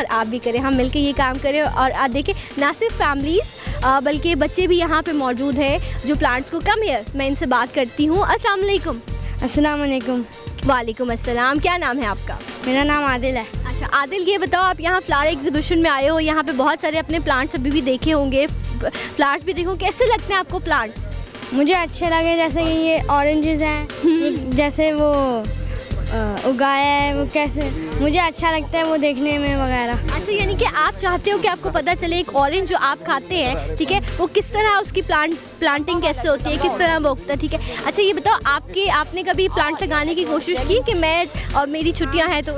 और आप भी करें, हम मिलकर ये काम करें। और देखिए ना सिर्फ फैमिलीज़ बल्कि बच्चे भी यहाँ पे मौजूद है जो प्लांट्स को कम है। मैं इनसे बात करती हूँ। अस्सलाम वालेकुम। अस्सलाम वालेकुम। वालेकुम अस्सलाम। क्या नाम है आपका? मेरा नाम आदिल है। अच्छा आदिल, ये बताओ आप यहाँ फ्लावर एग्जीबिशन में आए हो, यहाँ पे बहुत सारे अपने प्लांट्स अभी भी देखे होंगे, फ्लावर्स भी देखो, कैसे लगते हैं आपको प्लांट्स? मुझे अच्छे लगे, जैसे कि ये ऑरेंजेस हैं, जैसे वो उगाया है वो, कैसे मुझे अच्छा लगता है वो देखने में वगैरह। अच्छा, यानी कि आप चाहते हो कि आपको पता चले एक ऑरेंज जो आप खाते हैं, ठीक है, वो किस तरह उसकी प्लांटिंग कैसे होती है, किस तरह वो उगता है, ठीक है। अच्छा ये बताओ आपने कभी प्लांट लगाने की कोशिश की कि मैं और मेरी छुट्टियां हैं तो?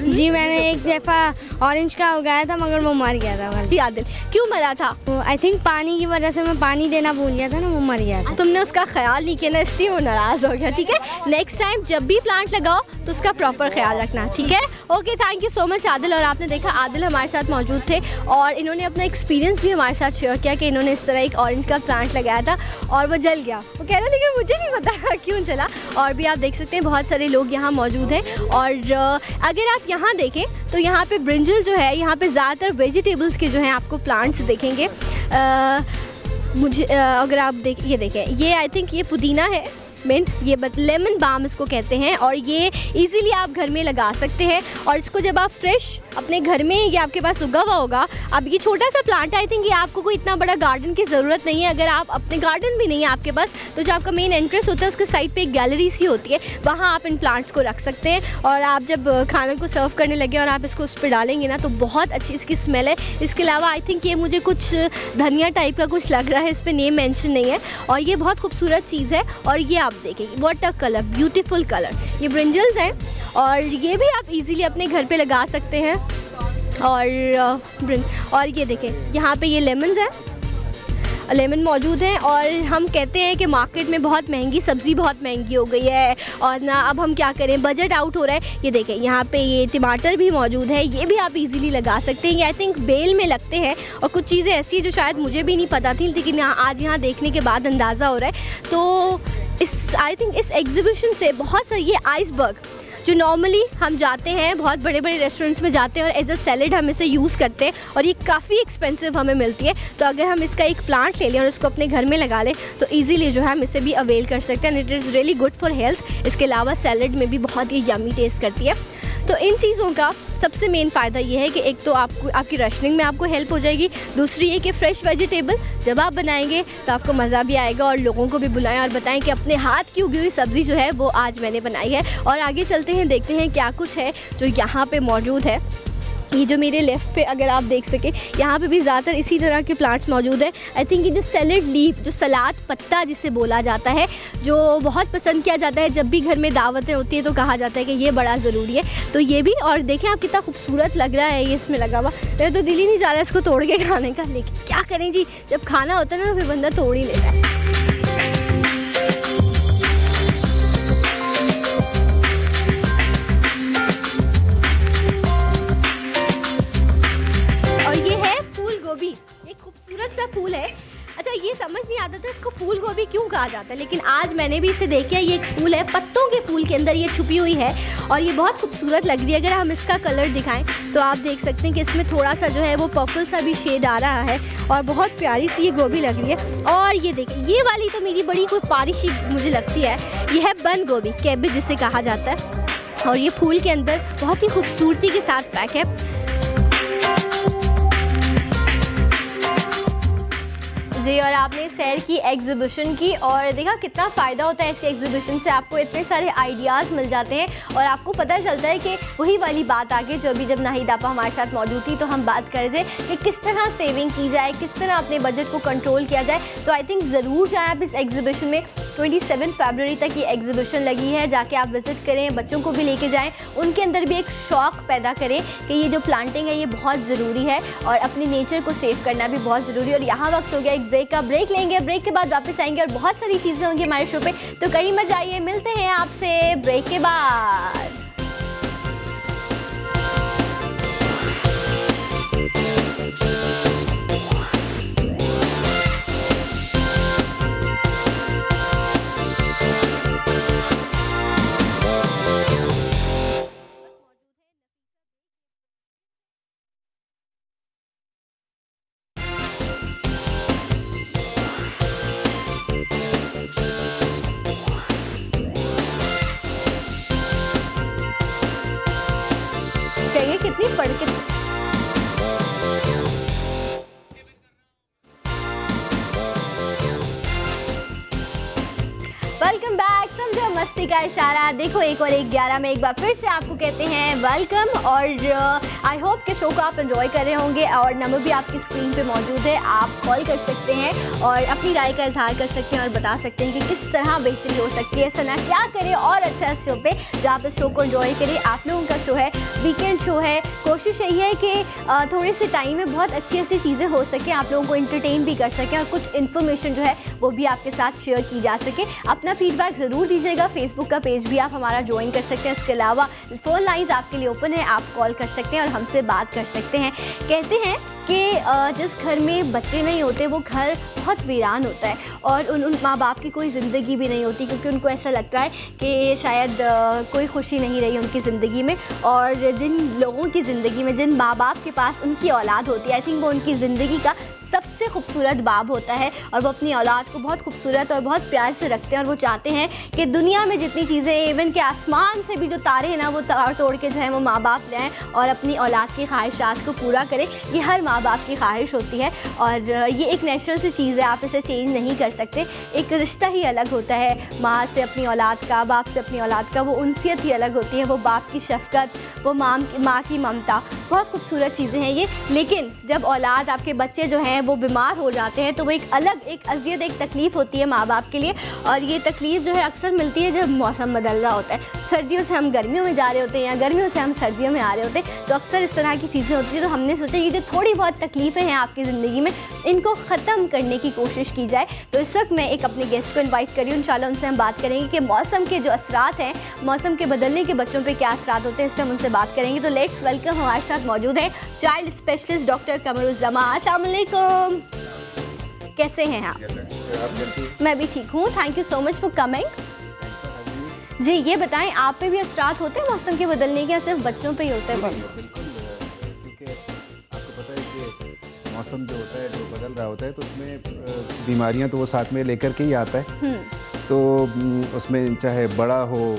जी मैंने एक दफ़ा ऑरेंज का उगाया था मगर वो मर गया था। आदिल, क्यों मरा था? आई थिंक पानी की वजह से, मैं पानी देना भूल गया था ना, वो मर गया था। तुमने उसका ख्याल नहीं किया ना, इसलिए वो नाराज़ हो गया, ठीक है। नेक्स्ट टाइम जब भी प्लांट लगाओ तो उसका प्रॉपर ख्याल रखना, ठीक है। Okay, thank you so much Adil. और आपने देखा आदिल हमारे साथ मौजूद थे और इन्होंने अपना एक्सपीरियंस भी हमारे साथ शेयर किया कि इन्होंने इस तरह एक ऑरेंज का प्लांट लगाया था और वो जल गया। वो कह रहे लेकिन मुझे नहीं पता क्यों जला। और भी आप देख सकते हैं बहुत सारे लोग यहाँ मौजूद हैं। और अगर आप यहाँ देखें तो यहाँ पे ब्रिंजल जो है, यहाँ पे ज़्यादातर वेजिटेबल्स के जो हैं आपको प्लांट्स देखेंगे। अगर आप ये देखें, ये आई थिंक ये पुदीना है, मिंट, ये लेमन बाम इसको कहते हैं। और ये इजीली आप घर में लगा सकते हैं। और इसको जब आप फ्रेश अपने घर में, ये आपके पास उगा हुआ होगा, अब ये छोटा सा प्लांट है, आई थिंक ये आपको कोई इतना बड़ा गार्डन की ज़रूरत नहीं है। अगर आप अपने गार्डन भी नहीं है आपके पास, तो जो आपका मेन एंट्रेंस होता है उसके साइड पे एक गैलरी सी होती है, वहाँ आप इन प्लांट्स को रख सकते हैं। और आप जब खाना को सर्व करने लगे और आप इसको उस पर डालेंगे ना, तो बहुत अच्छी इसकी स्मेल है। इसके अलावा आई थिंक ये मुझे कुछ धनिया टाइप का कुछ लग रहा है, इस पर नेम मेंशन नहीं है। और ये बहुत खूबसूरत चीज़ है। और ये आप देखिए वाटर कलर, ब्यूटीफुल कलर, ये ब्रिंजल्स हैं और ये भी आप इजीली अपने घर पे लगा सकते हैं। और ये देखें यहाँ पे ये लेमन्स हैं, लेमन मौजूद हैं। और हम कहते हैं कि मार्केट में बहुत महंगी सब्ज़ी बहुत महंगी हो गई है और ना अब हम क्या करें, बजट आउट हो रहा है। ये देखें यहाँ पे ये टमाटर भी मौजूद है, ये भी आप इजीली लगा सकते हैं। ये आई थिंक बेल में लगते हैं और कुछ चीज़ें ऐसी हैं जो शायद मुझे भी नहीं पता थी, लेकिन आज यहाँ देखने के बाद अंदाज़ा हो रहा है। तो आई थिंक इस एग्जीबिशन से बहुत सारी, ये आइसबर्ग जो नॉर्मली हम जाते हैं बहुत बड़े बड़े रेस्टोरेंट्स में जाते हैं और एज अ सैलेड हम इसे यूज़ करते हैं और ये काफ़ी एक्सपेंसिव हमें मिलती है। तो अगर हम इसका एक प्लांट ले लें और इसको अपने घर में लगा लें तो इजीली जो है हम इसे भी अवेल कर सकते हैं। And it is really good for health. इसके अलावा सैलेड में भी बहुत ही यम्मी टेस्ट करती है। तो इन चीज़ों का सबसे मेन फ़ायदा ये है कि एक तो आपकी रशनिंग में आपको हेल्प हो जाएगी, दूसरी ये कि फ़्रेश वेजिटेबल जब आप बनाएंगे तो आपको मज़ा भी आएगा और लोगों को भी बुलाएं और बताएं कि अपने हाथ की उगी हुई सब्ज़ी जो है वो आज मैंने बनाई है। और आगे चलते हैं, देखते हैं क्या कुछ है जो यहाँ पे मौजूद है। ये जो मेरे लेफ़्ट पे अगर आप देख सकें, यहाँ पे भी ज़्यादातर इसी तरह के प्लांट्स मौजूद हैं। आई थिंक ये जो सैलेड लीफ, जो सलाद पत्ता जिसे बोला जाता है, जो बहुत पसंद किया जाता है जब भी घर में दावतें होती है तो कहा जाता है कि ये बड़ा ज़रूरी है। तो ये भी, और देखें आप कितना खूबसूरत लग रहा है ये इसमें लगा हुआ। मेरा तो दिल ही नहीं जा रहा है इसको तोड़ के खाने का, लेकिन क्या करें जी, जब खाना होता है ना तो फिर बंदा तोड़ ही लेता है। एक खूबसूरत सा फूल है। अच्छा, ये समझ नहीं आता था इसको फूल गोभी क्यों कहा जाता है, लेकिन आज मैंने भी इसे देखा। ये एक फूल है, पत्तों के फूल के अंदर ये छुपी हुई है और ये बहुत खूबसूरत लग रही है। अगर हम इसका कलर दिखाएं तो आप देख सकते हैं कि इसमें थोड़ा सा जो है वो पर्पल सा भी शेड आ रहा है और बहुत प्यारी सी ये गोभी लग रही है। और ये देखिए, ये वाली तो मेरी बड़ी कोई पारिशी मुझे लगती है, ये है बंद गोभी, कैबेज जिसे कहा जाता है। और ये फूल के अंदर बहुत ही खूबसूरती के साथ पैक है जी। और आपने सैर की एग्जीबिशन की और देखा कितना फ़ायदा होता है ऐसी एग्जीबिशन से, आपको इतने सारे आइडियाज़ मिल जाते हैं और आपको पता चलता है कि वही वाली बात आगे जो अभी जब नाहिद आपा हमारे साथ मौजूद थी तो हम बात कर रहे थे कि किस तरह सेविंग की जाए, किस तरह अपने बजट को कंट्रोल किया जाए। तो आई थिंक ज़रूर जाएँ आप इस एग्जीबिशन में। 27 फरवरी तक ये एग्जीबिशन लगी है, जाके आप विज़िट करें, बच्चों को भी लेके जाएं, उनके अंदर भी एक शौक़ पैदा करें कि ये जो प्लांटिंग है ये बहुत ज़रूरी है और अपने नेचर को सेव करना भी बहुत ज़रूरी है। और यहाँ वक्त हो गया एक ब्रेक का, ब्रेक लेंगे, ब्रेक के बाद वापस आएंगे और बहुत सारी चीज़ें होंगी हमारे शो पे, तो कहीं मत जाइए, मिलते हैं आपसे ब्रेक के बाद। पढ़ के। वेलकम बैक, समझो मस्ती का इशारा। देखो एक और एक 11 में एक बार फिर से आपको कहते हैं वेलकम। और आई होप के शो को आप एंजॉय कर रहे होंगे। और नंबर भी आपकी स्क्रीन पे मौजूद है, आप कॉल कर सकते हैं और अपनी राय का इजहार कर सकते हैं और बता सकते हैं कि किस तरह बेहतरी हो सकती है। सना क्या करें और अच्छा शो पे जो आप इस शो को एंजॉय करें। आप लोगों का शो है, वीकेंड शो है, कोशिश यही है कि थोड़े से टाइम में बहुत अच्छी अच्छी चीज़ें हो सकें, आप लोगों को इंटरटेन भी कर सकें और कुछ इन्फॉर्मेशन जो है वो भी आपके साथ शेयर की जा सके। अपना फीडबैक ज़रूर दीजिएगा। फेसबुक का पेज भी आप हमारा ज्वाइन कर सकते हैं। इसके अलावा फ़ोन लाइंस आपके लिए ओपन है, आप कॉल कर सकते हैं और हमसे बात कर सकते हैं। कहते हैं कि जिस घर में बच्चे नहीं होते वो घर बहुत वीरान होता है और उन माँ बाप की कोई ज़िंदगी भी नहीं होती, क्योंकि उनको ऐसा लगता है कि शायद कोई खुशी नहीं रही उनकी ज़िंदगी में। और जिन लोगों की ज़िंदगी में, जिन माँ बाप के पास उनकी औलाद होती है, आई थिंक वो उनकी ज़िंदगी का सबसे खूबसूरत बाब होता है और वो अपनी औलाद को बहुत खूबसूरत और बहुत प्यार से रखते हैं। और वो चाहते हैं कि दुनिया में जितनी चीज़ें, इवन के आसमान से भी जो तारे हैं ना, वो तार तोड़ के जो है वो माँ बाप ले आएँ और अपनी औलाद की ख्वाहिशात को पूरा करें। ये हर माँ बाप की ख्वाहिश होती है और ये एक नेचुरल सी चीज़ है, आप इसे चेंज नहीं कर सकते। एक रिश्ता ही अलग होता है माँ से अपनी औलाद का, बाप से अपनी औलाद का, वो उनसियत ही अलग होती है। वो बाप की शफ़क़त, वो माँ की ममता, बहुत खूबसूरत चीज़ें हैं ये। लेकिन जब औलाद, आपके बच्चे जो हैं वो बीमार हो जाते हैं तो वो एक अलग, एक अज़ियत, एक तकलीफ़ होती है माँ बाप के लिए। और ये तकलीफ़ जो है अक्सर मिलती है जब मौसम बदल रहा होता है। सर्दियों से हम गर्मियों में जा रहे होते हैं या गर्मियों से हम सर्दियों में आ रहे होते हैं, तो अक्सर इस तरह की चीज़ें होती हैं। तो हमने सोचा ये जो थोड़ी बहुत तकलीफ़ें हैं आपकी ज़िंदगी में, इनको ख़त्म करने की कोशिश की जाए। तो इस वक्त मैं एक अपने गेस्ट को इन्वाइट करी हूँ। इंशाल्लाह उनसे हम बात करेंगे कि मौसम के जो असरात हैं, मौसम के बदलने के बच्चों पर क्या असरात होते हैं, इस पर हम उनसे बात करेंगे। तो लेट्स वेलकम, हमारे साथ मौजूद है चाइल्ड स्पेशलिस्ट डॉक्टर कमरुज़्ज़मान। अस्सलाम वालेकुम, कैसे हैं आप? मैं भी ठीक हूँ, thank you so much for coming. जी ये बताएं, आप पे भी असरात होते हैं मौसम के बदलने के या सिर्फ बच्चों पे ही होते हैं? बिल्कुल, क्योंकि आपको पता है कि मौसम जो होता है, जो बदल रहा होता है, तो उसमें बीमारियां तो वो साथ में लेकर के ही आता है। तो उसमें चाहे बड़ा हो,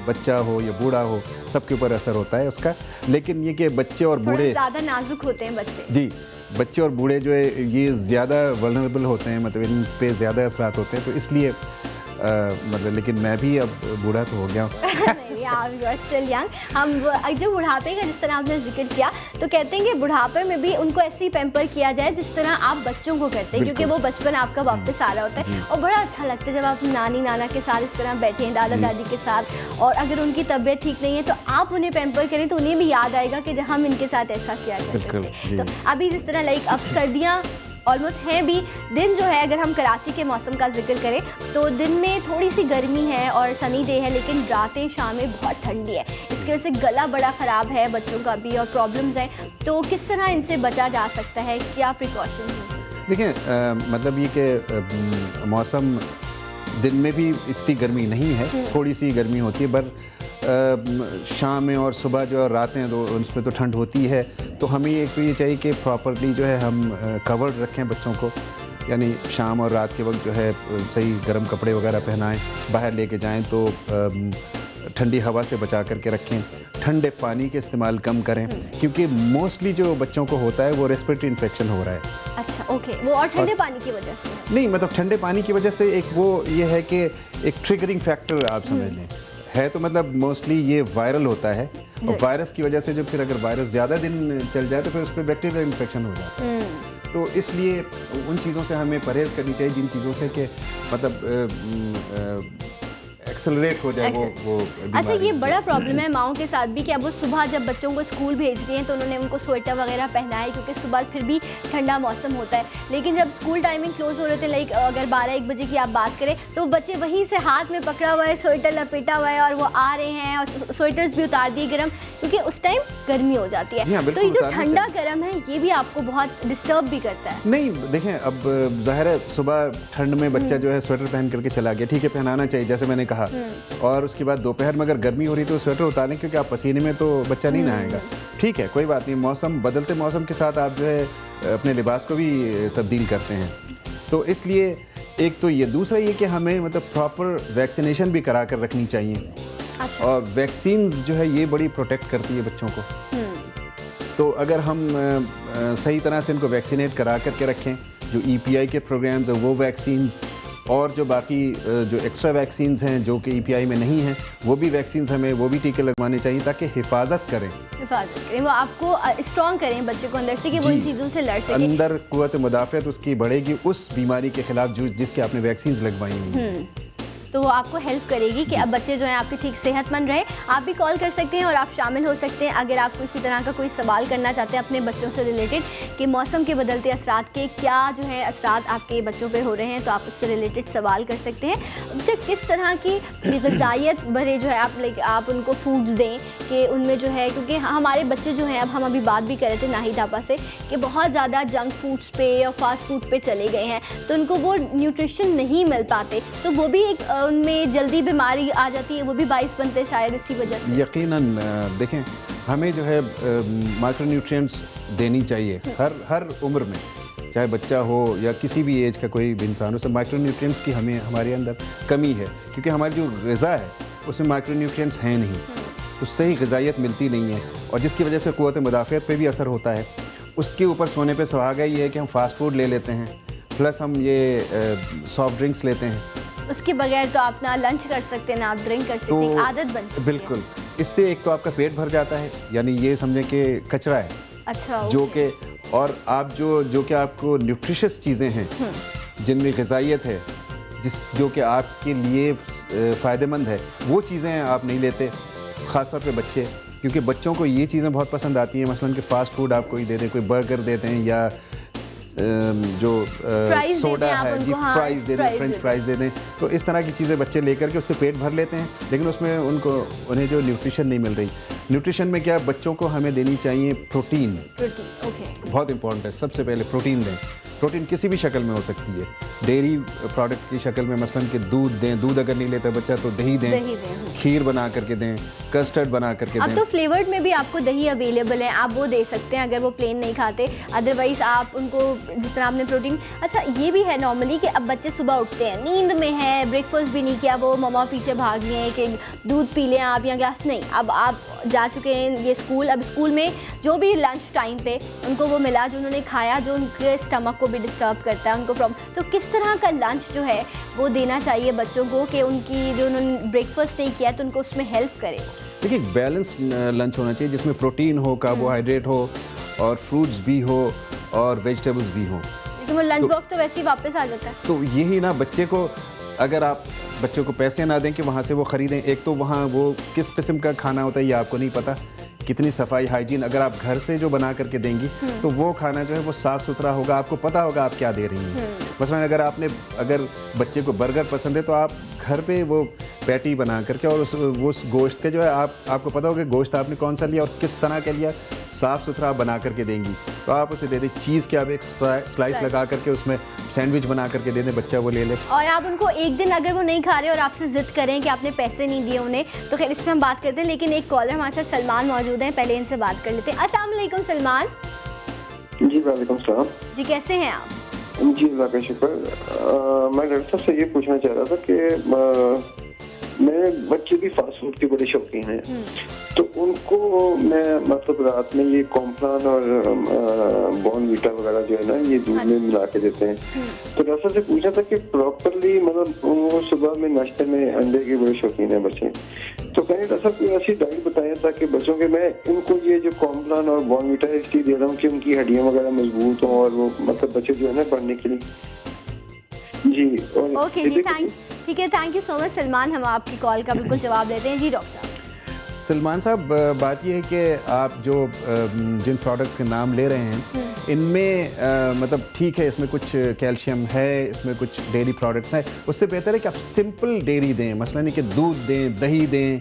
बच्चा हो या बूढ़ा हो, सबके ऊपर असर होता है उसका। लेकिन ये कि बच्चे और बूढ़े ज़्यादा नाजुक होते हैं बच्चे। जी, बच्चे और बूढ़े जो है ये ज़्यादा वल्नरेबल होते हैं, मतलब इन पे ज़्यादा असरात होते हैं। तो इसलिए मतलब, लेकिन मैं भी अब बूढ़ा तो हो गया हूँ। आप यू आर स्टिल यंग। हम जो बुढ़ापे का जिस तरह आपने जिक्र किया, तो कहते हैं कि बुढ़ापे में भी उनको ऐसे ही पैम्पर किया जाए जिस तरह आप बच्चों को करते हैं, क्योंकि वो बचपन आपका वापस आ रहा होता है। और बड़ा अच्छा लगता है जब आप नानी नाना के साथ इस तरह बैठे हैं, दादा दादी के साथ, और अगर उनकी तबीयत ठीक नहीं है तो आप उन्हें पैम्पर करें तो उन्हें भी याद आएगा कि जब हम इनके साथ ऐसा किया करते थे। तो अभी जिस तरह लाइक अब सर्दियाँ ऑलमोस्ट हैं भी, दिन जो है अगर हम कराची के मौसम का जिक्र करें तो दिन में थोड़ी सी गर्मी है और सनी डे है, लेकिन रातें शामें बहुत ठंडी है। इसकी वजह से गला बड़ा ख़राब है बच्चों का भी और प्रॉब्लम्स हैं। तो किस तरह इनसे बचा जा सकता है, क्या प्रिकॉशन है? देखिए, मतलब ये कि मौसम दिन में भी इतनी गर्मी नहीं है, थोड़ी सी गर्मी होती है, पर शाम में और सुबह जो है रातें तो उसमें तो ठंड होती है। तो हमें एक तो ये चाहिए कि प्रॉपर्ली जो है हम कवर्ड रखें बच्चों को, यानी शाम और रात के वक्त जो है सही गर्म कपड़े वगैरह पहनाएं, बाहर लेके जाएं तो ठंडी हवा से बचा करके रखें, ठंडे पानी के इस्तेमाल कम करें, क्योंकि मोस्टली जो बच्चों को होता है वो रेस्पिरेटरी इन्फेक्शन हो रहा है। अच्छा, ओके, वो और ठंडे पानी की वजह से नहीं, मतलब ठंडे पानी की वजह से एक वो ये है कि एक ट्रिगरिंग फैक्टर आप समझ लें है। तो मतलब मोस्टली ये वायरल होता है और वायरस की वजह से जो फिर अगर वायरस ज़्यादा दिन चल जाए तो फिर उस पर बैक्टीरियल इन्फेक्शन हो जाता है। तो इसलिए उन चीज़ों से हमें परहेज़ करनी चाहिए जिन चीज़ों से कि मतलब एक्सेलरेट हो जाए वो अच्छा, ये बड़ा प्रॉब्लम है माओं के साथ भी कि अब वो सुबह जब बच्चों को स्कूल भेज रही हैं तो उन्होंने उनको स्वेटर वगैरह पहना है, क्योंकि सुबह फिर भी ठंडा मौसम होता है। लेकिन जब स्कूल टाइमिंग क्लोज हो रहे थे, लाइक अगर 12-1 बजे की आप बात करें, तो बच्चे वहीं से हाथ में पकड़ा हुआ है, स्वेटर लपेटा हुआ है और वो आ रहे हैं और स्वेटर्स भी उतार दिए गर्म, क्योंकि उस टाइम गर्मी हो जाती है। तो ये जो ठंडा गर्म है ये भी आपको बहुत डिस्टर्ब भी करता है। नहीं, देखें, अब ज़ाहिर है सुबह ठंड में बच्चा जो है स्वेटर पहन करके चला गया, ठीक है, पहनाना चाहिए जैसे मैंने कहा। और उसके बाद दोपहर में अगर गर्मी हो रही तो स्वेटर उतारें, क्योंकि आप पसीने में तो बच्चा नहीं नहाएगा। ठीक है, कोई बात नहीं, मौसम बदलते मौसम के साथ आप जो है अपने लिबास को भी तब्दील करते हैं। तो इसलिए एक तो ये, दूसरा ये कि हमें मतलब प्रॉपर वैक्सीनेशन भी करा कर रखनी चाहिए। अच्छा। और वैक्सीन्स जो है ये बड़ी प्रोटेक्ट करती है बच्चों को। तो अगर हम सही तरह से इनको वैक्सीनेट करा करके रखें, जो EPI के प्रोग्राम्स हैं वो वैक्सीन्स, और जो बाकी जो एक्स्ट्रा वैक्सीन्स हैं जो कि EPI में नहीं हैं वो भी वैक्सीन्स हमें वो भी टीके लगवाने चाहिए ताकि हिफाजत करें, वो आपको स्ट्रॉन्ग करें बच्चे को अंदर से कि वो इन चीज़ों से लड़ सके। अंदर कुव्वत मुदाफ़त उसकी बढ़ेगी उस बीमारी के खिलाफ जो जिसके आपने वैक्सीन्स लगवाई हुई, तो वो आपको हेल्प करेगी कि अब बच्चे जो हैं आपके ठीक सेहतमंद रहे। आप भी कॉल कर सकते हैं और आप शामिल हो सकते हैं अगर आप किसी तरह का कोई सवाल करना चाहते हैं अपने बच्चों से रिलेटेड कि मौसम के बदलते असरात के क्या जो है असरात आपके बच्चों पे हो रहे हैं, तो आप उससे रिलेटेड सवाल कर सकते हैं। तो किस तरह की ग़िज़ाइयत भरे जो है आप उनको फूड्स दें कि उनमें जो है, क्योंकि हमारे बच्चे जो हैं, अब हम अभी बात भी कर रहे थे नाहिद आपा से कि बहुत ज़्यादा जंक फूड्स पे और फास्ट फूड पे चले गए हैं, तो उनको वो न्यूट्रिशन नहीं मिल पाते, तो वो भी एक उनमें जल्दी बीमारी आ जाती है, वो भी बाइस बनते हैं शायद इसी वजह से। यकीनन देखें, हमें जो है माइक्रोन्यूट्रिएंट्स देनी चाहिए हर उम्र में, चाहे बच्चा हो या किसी भी एज का कोई भी इंसान हो, सब माइक्रोन्यूट्रिएंट्स की हमारे अंदर कमी है, क्योंकि हमारी जो ग़िज़ा है उसमें माइक्रोन्यूट्रिएंट्स हैं नहीं, तो सही ग़िज़ाइयत मिलती नहीं है, और जिसकी वजह से क़ुव्वत मुदाफ़अत पे भी असर होता है। उसके ऊपर सोने पे सुहागा ये है कि हम फास्ट फूड ले लेते हैं, प्लस हम ये सॉफ्ट ड्रिंक्स लेते हैं, उसके बगैर तो आप ना लंच कर सकते हैं ना आप ड्रिंक कर सकते हैं, तो आदत बन सकती है। बिल्कुल, इससे एक तो आपका पेट भर जाता है, यानी ये समझे कि कचरा है, अच्छा, जो कि, और आप जो कि आपको न्यूट्रिशियस चीज़ें हैं जिनमें ग़िज़ाइयत है, जो कि आपके लिए फ़ायदेमंद है, वो चीज़ें आप नहीं लेते, ख़ास तौर पे बच्चे, क्योंकि बच्चों को ये चीज़ें बहुत पसंद आती हैं। मसलन कि फ़ास्ट फूड आप कोई दे दें, कोई बर्गर देते हैं या जो सोडा है जी, फ्राइज़ दे दें, फ्रेंच फ्राइज़ दे दें, तो इस तरह की चीज़ें बच्चे लेकर के उससे पेट भर लेते हैं, लेकिन उसमें उन्हें जो न्यूट्रिशन नहीं मिल रही। न्यूट्रिशन में क्या, बच्चों को हमें देनी चाहिए प्रोटीन, ओके, बहुत इंपॉर्टेंट है। सबसे पहले प्रोटीन दें। प्रोटीन किसी भी शक्ल में हो सकती है, डेयरी प्रोडक्ट की शक्ल में, मसलन कि दूध दें, दूध अगर नहीं लेता बच्चा तो दही दें, खीर बना करके दें, कस्टर्ड बना करके दें। अब तो फ्लेवर्ड में भी आपको दही अवेलेबल है, आप वो दे सकते हैं अगर वो प्लेन नहीं खाते। अदरवाइज़ आप उनको जिस तरह आपने प्रोटीन, अच्छा ये भी है नॉर्मली कि अब बच्चे सुबह उठते हैं, नींद में है, ब्रेकफास्ट भी नहीं किया, वो मम्मा पीछे भाग गए हैं कि दूध पी लें आप या गैस नहीं, अब आप जा चुके हैं ये स्कूल, अब स्कूल में जो भी लंच टाइम पे उनको वो मिला जो उन्होंने खाया, जो उनके स्टमक को भी डिस्टर्ब करता है, उनको प्रॉब्लम, तो किस तरह का लंच जो है वो देना चाहिए बच्चों को कि उनकी जो उन्होंने ब्रेकफास्ट नहीं किया तो उनको उसमें हेल्प करे। देखिए, बैलेंस लंच होना चाहिए जिसमें प्रोटीन हो, कार्बोहाइड्रेट हो, और फ्रूट्स भी हो और वेजिटेबल्स भी हो। लेकिन वो लंच बॉक्स तो वैसे ही वापस आ जाता है। तो यही ना, बच्चे को अगर आप बच्चों को पैसे ना दें कि वहाँ से वो ख़रीदें, एक तो वहाँ वो किस किस्म का खाना होता है ये आपको नहीं पता, कितनी सफाई हाइजीन, अगर आप घर से जो बना करके देंगी तो वो खाना जो है वो साफ़ सुथरा होगा, आपको पता होगा आप क्या दे रही हैं। मसलन अगर बच्चे को बर्गर पसंद है तो आप घर पे वो पैटी बना करके और उस गोश्त के जो है आपको पता होगा गोश्त आपने कौन सा लिया और किस तरह का लिया, साफ़ सुथरा बना करके देंगी, तो आप उसे दे दें। चीज़ के आप एक स्लाइस लगा करके उसमें सैंडविच बना करके दे दें, बच्चा वो ले ले। और आप उनको एक दिन अगर वो नहीं खा रहे और आपसे ज़िद करें कि आपने पैसे नहीं दिए उन्हें, तो खैर इसमें हम बात करते हैं, लेकिन एक कॉलर हमारे साथ सलमान मौजूद हैं, पहले इनसे बात कर लेते हैं। अस्सलाम वालेकुम सलमान। जी वालेकुम सलाम। जी कैसे हैं आप? जी अल्लाह का शुक्र। मैं डॉक्टर साहब से ये पूछना चाह रहा था कि मेरे बच्चे भी फास्ट फूड के बड़े शौकीन हैं, तो उनको मैं मतलब रात में ये कॉम्प्लान और बॉर्नवीटा वगैरह जो है ना ये दूध में मिला के देते हैं, तो डॉक्टर से पूछा था कि प्रॉपरली मतलब वो सुबह में नाश्ते में अंडे के बड़े शौकीन हैं बच्चे, तो कहीं डॉक्टर साहब कोई ऐसी डाइट बताएं ताकि बच्चों के, मैं इनको ये जो कॉम्प्लान और बॉर्नवीटा इसलिए दे रहा हूँ कि उनकी हड्डियाँ वगैरह मजबूत हों और वो मतलब बच्चे जो है ना बढ़ने के लिए। जी ओके जी, ठीक है, thank you so much Salman, हम आपकी कॉल का बिल्कुल जवाब देते हैं। जी डॉक्टर साहब। सलमान साहब, बात यह है कि आप जो जिन प्रोडक्ट्स के नाम ले रहे हैं इनमें मतलब ठीक है, इसमें कुछ कैल्शियम है, इसमें कुछ डेयरी प्रोडक्ट्स हैं, उससे बेहतर है कि आप सिंपल डेयरी दें, मसलन कि दूध दें, दही दें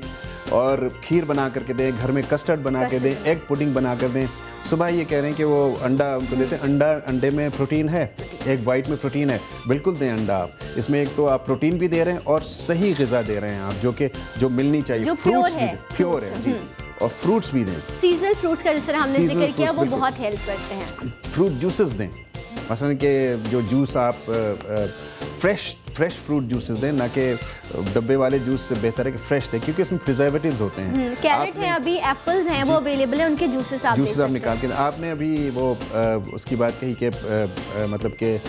और खीर बना करके दें, घर में कस्टर्ड बना के दें, एग पुडिंग बना कर दें। सुबह ये कह रहे हैं कि वो अंडा उनको देते हैं, अंडे में प्रोटीन है, एक वाइट में प्रोटीन है, बिल्कुल दें अंडा आप, इसमें एक तो आप प्रोटीन भी दे रहे हैं और सही ग़िज़ा दे रहे हैं आप, जो मिलनी चाहिए, फ्रूट्स भी प्योर है जी, और फ्रूट्स भी दें, सीजनल फ्रूट्स का जिस तरह हमने जिक्र किया वो बहुत हेल्प करते हैं, फ्रूट जूसेस दें, मसलन कि जो जूस आप फ्रेश फ्रूट जूसेस दें, ना कि डब्बे वाले जूस से बेहतर है कि फ्रेश दें, क्योंकि इसमें प्रिजर्वेटिव्स होते हैं। कैरेट है, अभी एप्पल्स हैं, वो अवेलेबल है, उनके जूसेस आप निकाल के। आपने अभी वो उसकी बात कही कि मतलब कि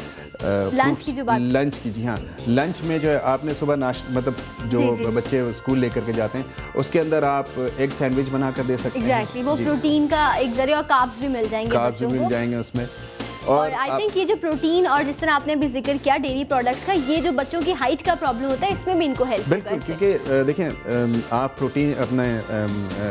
लंच की जो बात, लंच की, जी हाँ, लंच में जो है आपने सुबह नाश्ता, मतलब जो बच्चे स्कूल लेकर के जाते हैं उसके अंदर आप एग सैंडविच बना कर दे सकते हैं। एग्जैक्टली, वो प्रोटीन का एक जरिया, और कार्ब्स भी मिल जाएंगे, कार्ब्स भी मिल जाएंगे उसमें। और आई थिंक ये जो प्रोटीन और जिस तरह आपने अभी जिक्र किया डेयरी प्रोडक्ट्स का, ये जो बच्चों की हाइट का प्रॉब्लम होता है इसमें भी इनको हेल्प बिल्कुल, क्योंकि देखें आप प्रोटीन अपने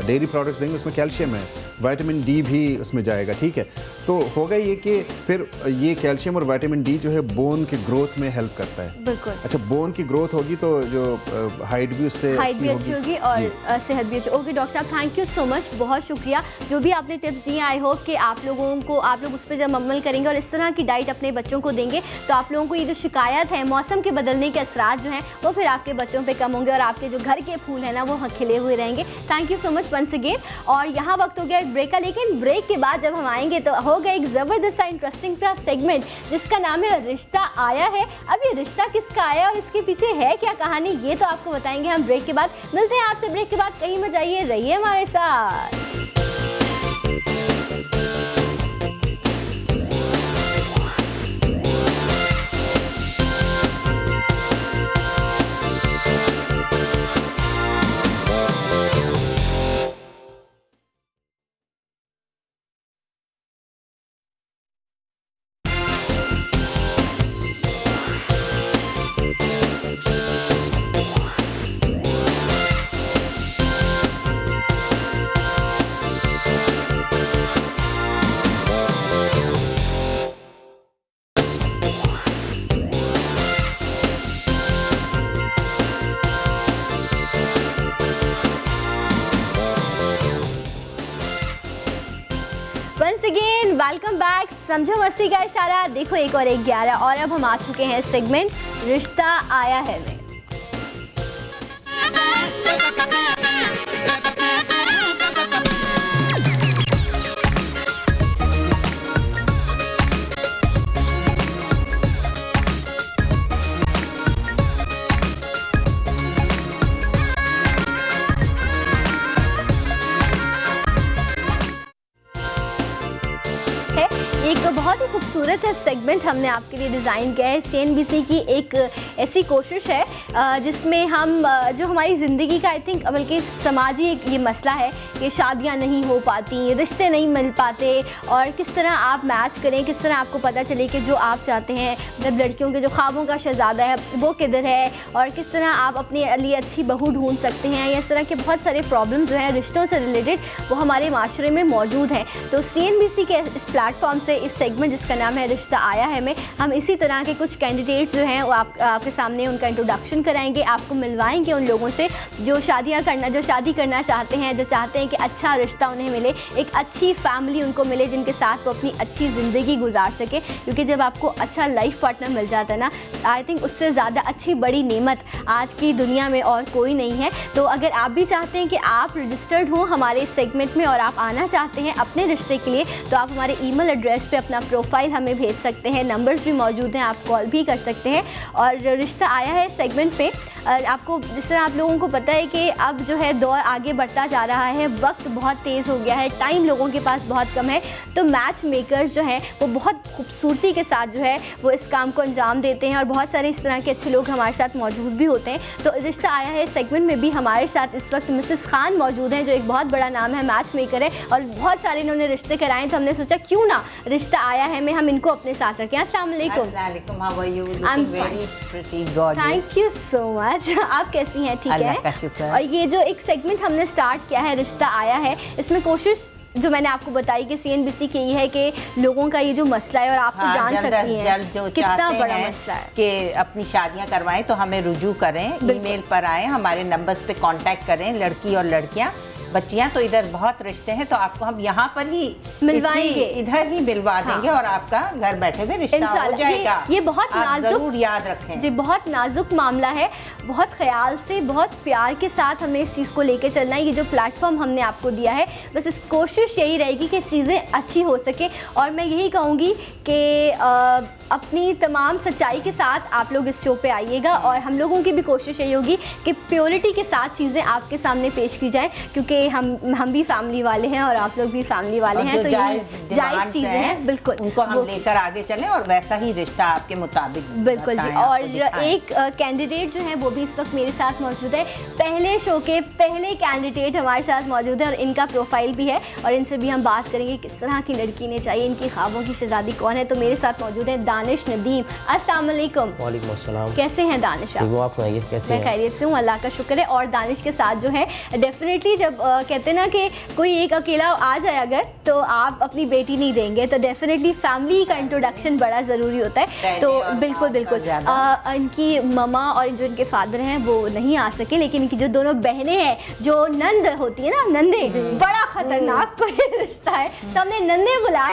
डेयरी प्रोडक्ट्स देंगे, उसमें कैल्शियम है, विटामिन डी भी उसमें जाएगा, ठीक है। तो होगा ये कि फिर ये कैल्शियम और विटामिन डी जो है बोन की ग्रोथ में हेल्प करता है। बिल्कुल। अच्छा, बोन की ग्रोथ होगी तो जो हाइट भी उससे अच्छी होगी और सेहत भी अच्छी। ओके डॉक्टर साहब, थैंक यू सो मच, बहुत शुक्रिया जो भी आपने टिप्स दिए। आई होप कि आप लोग उस पर जब अमल करेंगे और इस तरह की डाइट अपने बच्चों को देंगे तो आप लोगों को ये जो शिकायत है मौसम के बदलने के असरात जो हैं वो फिर आपके बच्चों पे कम होंगे और आपके जो घर के फूल हैं ना वो खिले हुए रहेंगे। Thank you so much once again. और यहाँ वक्त हो गया एक ब्रेक का, लेकिन ब्रेक के बाद जब हम आएंगे तो होगा एक ज़बरदस्त सा इंटरेस्टिंग सा सेगमेंट जिसका नाम है रिश्ता आया है। अब ये रिश्ता किसका आया और इसके पीछे है क्या कहानी, ये तो आपको बताएंगे हम ब्रेक के बाद। मिलते हैं आपसे ब्रेक के बाद, कहीं मत जाइए, रहिए हमारे साथ। Welcome back. समझो मस्ती का इशारा, देखो एक और 11 और अब हम आ चुके हैं सेगमेंट रिश्ता आया है में। बहुत ही खूबसूरत सा सेगमेंट हमने आपके लिए डिज़ाइन किया है। CNBC की एक ऐसी कोशिश है जिसमें हम जो हमारी ज़िंदगी का आई थिंक बल्कि समाजी एक ये मसला है कि शादियां नहीं हो पाती, रिश्ते नहीं मिल पाते और किस तरह आप मैच करें, किस तरह आपको पता चले कि जो आप चाहते हैं, मतलब लड़कियों के जो ख्वाबों का शहज़ादा है वो किधर है और किस तरह आप अपने लिए अच्छी बहू ढूंढ सकते हैं। इस तरह के बहुत सारे प्रॉब्लम जो हैं रिश्तों से रिलेटेड वो हमारे माशरे में मौजूद हैं। तो CNBC के इस प्लेटफॉर्म से इस सेगमेंट जिसका नाम है रिश्ता आया है में हम इसी तरह के कुछ कैंडिडेट्स जो हैं वो आपके सामने उनका इंट्रोडक्शन कराएंगे, आपको मिलवाएंगे उन लोगों से जो शादी करना चाहते हैं, जो चाहते हैं कि अच्छा रिश्ता उन्हें मिले, एक अच्छी फैमिली उनको मिले जिनके साथ वो अपनी अच्छी ज़िंदगी गुजार सके। क्योंकि जब आपको अच्छा लाइफ पार्टनर मिल जाता है ना, आई थिंक उससे ज़्यादा अच्छी बड़ी नेमत आज की दुनिया में और कोई नहीं है। तो अगर आप भी चाहते हैं कि आप रजिस्टर्ड हों हमारे इस सेगमेंट में और आप आना चाहते हैं अपने रिश्ते के लिए, तो आप हमारे ईमेल एड्रेस पे अपना प्रोफाइल हमें भेज सकते हैं। नंबर्स भी मौजूद हैं, आप कॉल भी कर सकते हैं। और रिश्ता आया है सेगमेंट पे आपको जिस तरह आप लोगों को पता है कि अब जो है दौर आगे बढ़ता जा रहा है, वक्त बहुत तेज़ हो गया है, टाइम लोगों के पास बहुत कम है, तो मैच मेकर्स जो हैं वो बहुत खूबसूरती के साथ जो है वो इस काम को अंजाम देते हैं और बहुत सारे इस तरह के अच्छे लोग हमारे साथ मौजूद भी होते हैं। तो रिश्ता आया है सेगमेंट में भी हमारे साथ इस वक्त मिसेस खान मौजूद हैं जो एक बहुत बड़ा नाम है, मैच मेकर है और बहुत सारे इन्होंने रिश्ते कराए। तो हमने सोचा क्यों ना रिश्ता आया है में हम इनको अपने साथ रखें। अस्सलाम वालेकुम। Thank you so much. आप कैसी हैं? ठीक है। और ये जो एक सेगमेंट हमने स्टार्ट किया है रिश्ता आया है, इसमें कोशिश जो मैंने आपको बताई कि CNBC की ये है कि लोगों का ये जो मसला है और आप तो जान सकती हैं कितना बड़ा मसला है कि अपनी शादियां करवाएं तो हमें रुजू करें, ईमेल पर आएं, हमारे नंबर्स पे कांटेक्ट करें, लड़की और लड़कियां बच्चियां तो इधर बहुत रिश्ते हैं, तो आपको हम यहाँ पर ही मिलवाएंगे, इधर ही मिलवा देंगे और आपका घर बैठे हुए रिश्ता हो जाएगा। ये बहुत नाजुक, जरूर याद रखें जी, बहुत नाजुक मामला है। बहुत ख्याल से, बहुत प्यार के साथ हमें इस चीज़ को लेके चलना है। ये जो प्लेटफॉर्म हमने आपको दिया है, बस इस कोशिश यही रहेगी कि चीज़ें अच्छी हो सके। और मैं यही कहूँगी कि अपनी तमाम सच्चाई के साथ आप लोग इस शो पे आइएगा, और हम लोगों की भी कोशिश यही होगी कि प्योरिटी के साथ चीज़ें आपके सामने पेश की जाएं, क्योंकि हम भी फैमिली वाले हैं और आप लोग भी फैमिली वाले हैं, तो जायज़ चीज़ें हैं, बिल्कुल उनको हम लेकर आगे चलें और वैसा ही रिश्ता आपके मुताबिक। बिल्कुल जी। और एक कैंडिडेट जो है वो भी इस वक्त मेरे साथ मौजूद है। पहले शो के पहले कैंडिडेट हमारे साथ मौजूद है और इनका प्रोफाइल भी है, और इनसे भी हम बात करेंगे किस तरह की लड़की ने चाहिए, इनकी ख्वाबों की शहजादी कौन है। तो मेरे साथ मौजूद है दानिश नदीम। अस्सलाम वालेकुम। वालेकुम अस्सलाम। कैसे हैं दानिश आप? आप सुनाइए कैसे मैं खैरियत से हूँ, अल्लाह का शुक्र है। और दानिश के साथ जो है डेफिनेटली जब कहते हैं ना कि कोई एक अकेला आ जाए अगर, तो आप अपनी बेटी नहीं देंगे, तो डेफिनेटली फैमिली का इंट्रोडक्शन बड़ा ज़रूरी होता है। तो बिल्कुल बिल्कुल इनकी ममा और जो इनके फादर हैं वो नहीं आ सके, लेकिन इनकी जो दोनों बहनें हैं, जो नंद होती है ना, नंदे, बड़ा खतरनाक रिश्ता है, तो हमने नंदे बुलाए